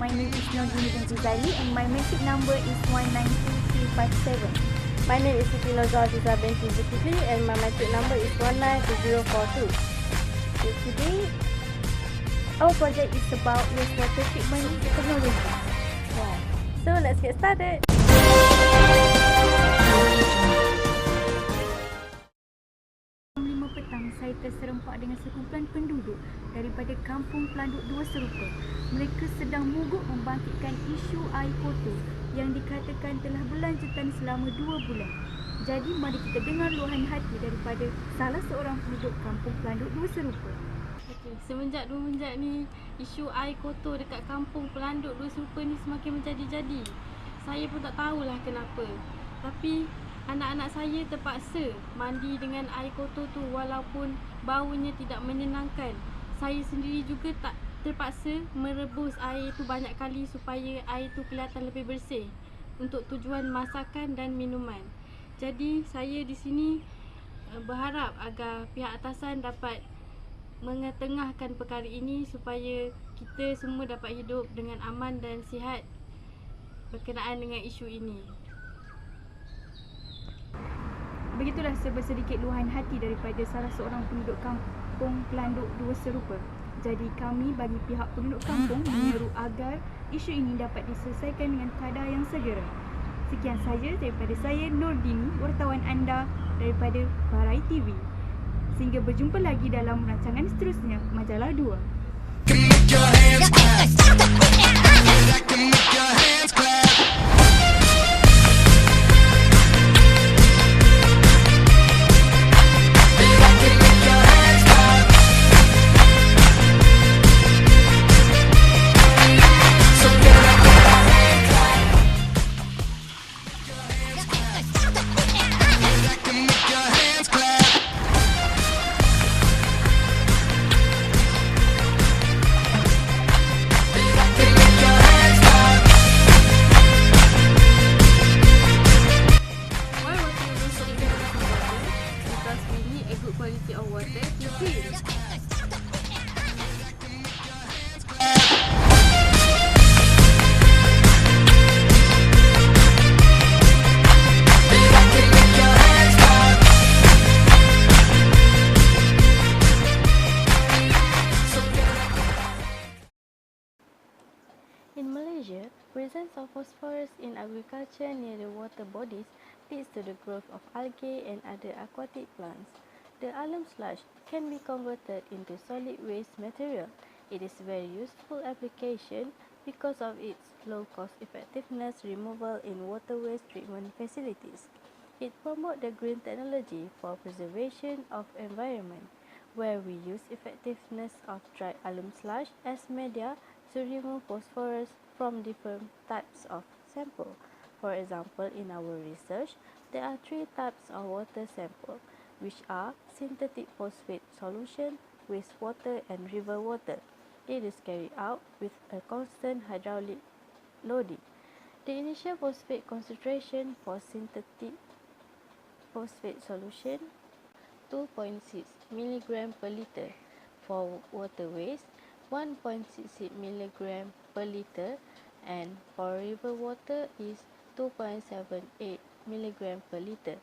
my name is Nordini Zali and my metric number is 192357. My name is Siti Nurzaziza binti Zulkifli and my metric number is 192042. Okay, today our project is about wastewater treatment technology. Yeah. So let's get started. Jam 5 petang, saya terserempak dengan sekumpulan penduduk daripada kampung pelanduk dua serupa. Mereka sedang mogok membangkitkan isu air kotor yang dikatakan telah berlanjutan selama 2 bulan. Jadi mari kita dengar luahan hati daripada salah seorang penduduk kampung pelanduk dua serupa. Okay. Semenjak ni isu air kotor dekat kampung pelanduk dua serupa ni semakin menjadi-jadi. Saya pun tak tahulah kenapa. Tapi anak-anak saya terpaksa mandi dengan air kotor tu walaupun baunya tidak menyenangkan. Saya sendiri juga terpaksa merebus air tu banyak kali supaya air tu kelihatan lebih bersih untuk tujuan masakan dan minuman. Jadi saya di sini berharap agar pihak atasan dapat mengetengahkan perkara ini supaya kita semua dapat hidup dengan aman dan sihat berkenaan dengan isu ini. Begitulah sedikit luahan hati daripada salah seorang penduduk kampung pelanduk dua serupa. Jadi kami bagi pihak penduduk kampung menyeru agar isu ini dapat diselesaikan dengan kadar yang segera. Sekian sahaja daripada saya Nordini, wartawan anda daripada Barai TV. Sehingga berjumpa lagi dalam rancangan seterusnya, Majalah 2. Quality of water to clean. In Malaysia, presence of phosphorus in agriculture near the water bodies leads to the growth of algae and other aquatic plants. The alum sludge can be converted into solid waste material. It is very useful application because of its low cost effectiveness removal in water waste treatment facilities. It promotes the green technology for preservation of environment, where we use effectiveness of dried alum sludge as media to remove phosphorus from different types of sample. For example, in our research, there are 3 types of water sample, which are synthetic phosphate solution, wastewater and river water. It is carried out with a constant hydraulic loading. The initial phosphate concentration for synthetic phosphate solution 2.6 mg per liter. For water waste 1.68 mg per liter, and for river water is 2.78 mg per liter.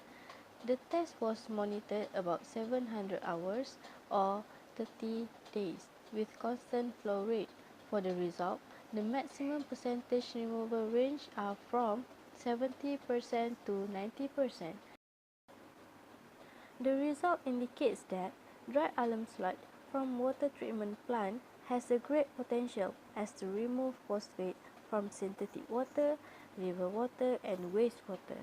The test was monitored about 700 hours or 30 days with constant flow rate. For the result, the maximum percentage removal range are from 70% to 90%. The result indicates that dry alum sludge from water treatment plant has a great potential as to remove phosphate from synthetic water, river water and wastewater.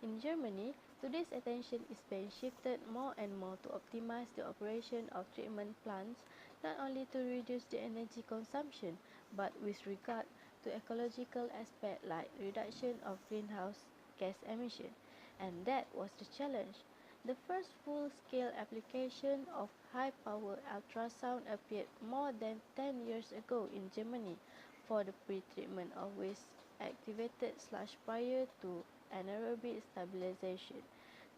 In Germany, today's attention is being shifted more and more to optimize the operation of treatment plants, not only to reduce the energy consumption, but with regard to ecological aspect like reduction of greenhouse gas emission. And that was the challenge. The first full-scale application of high-power ultrasound appeared more than 10 years ago in Germany for the pre-treatment of waste-activated sludge prior to anaerobic stabilization.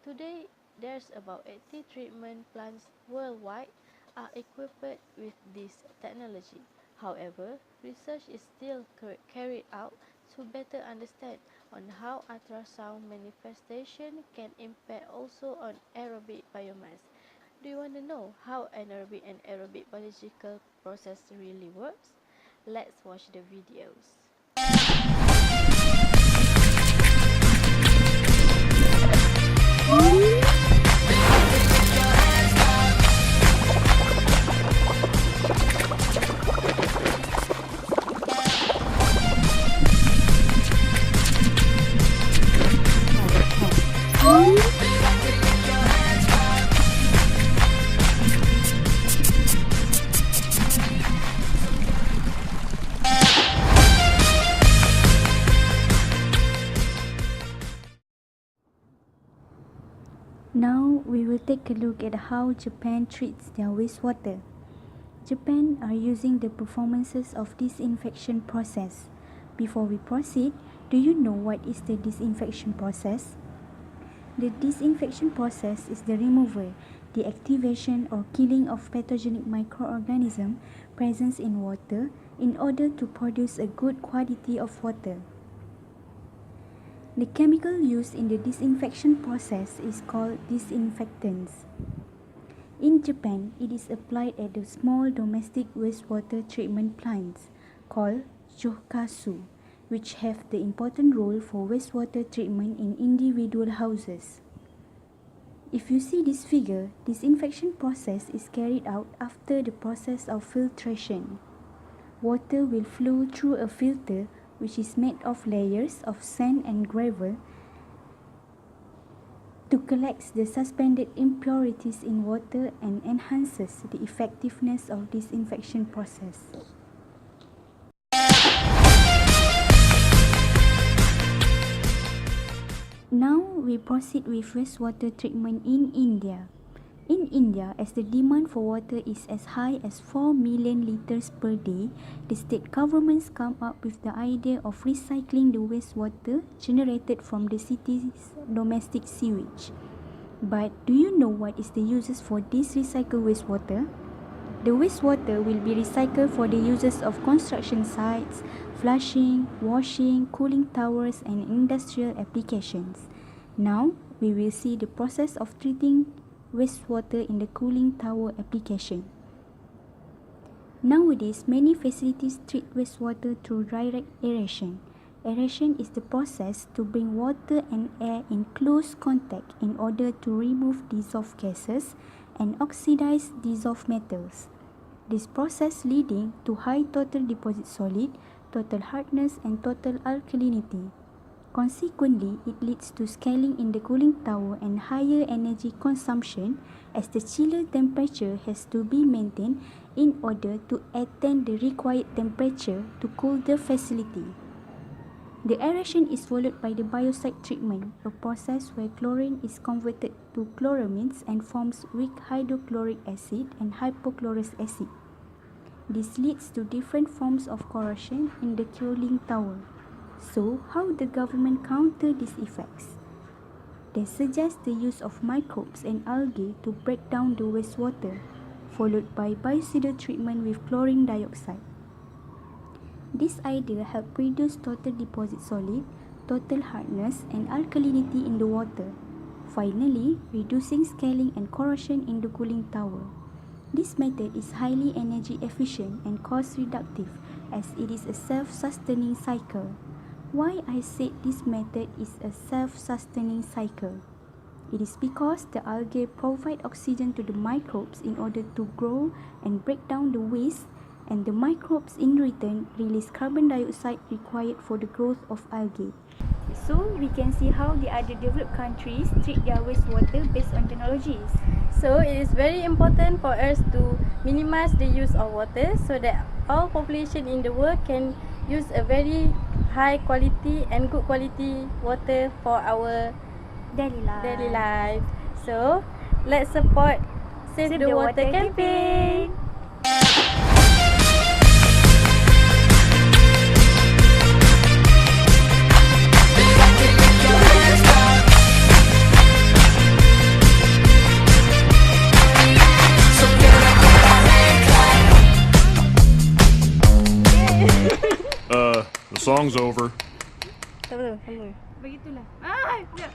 Today, There's about 80 treatment plants worldwide are equipped with this technology. However, research is still carried out to better understand on how ultrasound manifestation can impact also on aerobic biomass. Do you want to know how anaerobic and aerobic biological process really works? Let's watch the videos. Now we will take a look at how Japan treats their wastewater. Japan are using the performances of disinfection process. Before we proceed, do you know what is the disinfection process? The disinfection process is the removal, deactivation or killing of pathogenic microorganisms present in water in order to produce a good quality of water. The chemical used in the disinfection process is called disinfectants. In Japan, it is applied at the small domestic wastewater treatment plants called jokasu, which have the important role for wastewater treatment in individual houses. If you see this figure, disinfection process is carried out after the process of filtration. Water will flow through a filter which is made of layers of sand and gravel to collect the suspended impurities in water and enhances the effectiveness of disinfection process. Now we proceed with wastewater treatment in India. In India, as the demand for water is as high as 4 million liters per day, the state governments come up with the idea of recycling the wastewater generated from the city's domestic sewage. But do you know what is the uses for this recycled wastewater? The wastewater will be recycled for the uses of construction sites, flushing, washing, cooling towers and industrial applications. Now, we will see the process of treating wastewater in the cooling tower application. Nowadays, many facilities treat wastewater through direct aeration. Aeration is the process to bring water and air in close contact in order to remove dissolved gases and oxidize dissolved metals. This process leading to high total deposit solid, total hardness and total alkalinity. Consequently, it leads to scaling in the cooling tower and higher energy consumption as the chiller temperature has to be maintained in order to attain the required temperature to cool the facility. The aeration is followed by the biocide treatment, a process where chlorine is converted to chloramines and forms weak hydrochloric acid and hypochlorous acid. This leads to different forms of corrosion in the cooling tower. So, how the government counter these effects? They suggest the use of microbes and algae to break down the wastewater, followed by biocidal treatment with chlorine dioxide. This idea helps reduce total deposit solid, total hardness and alkalinity in the water, finally reducing scaling and corrosion in the cooling tower. This method is highly energy efficient and cost reductive as it is a self-sustaining cycle. Why I said this method is a self-sustaining cycle? It is because the algae provide oxygen to the microbes in order to grow and break down the waste, and the microbes in return release carbon dioxide required for the growth of algae. So we can see how the other developed countries treat their wastewater based on technologies. So it is very important for us to minimize the use of water so that all population in the world can use a very high quality and good quality water for our daily life. So let's support Save the Water campaign. The song's over. Tak apa, sambung. Begitulah. Ah, sekejap.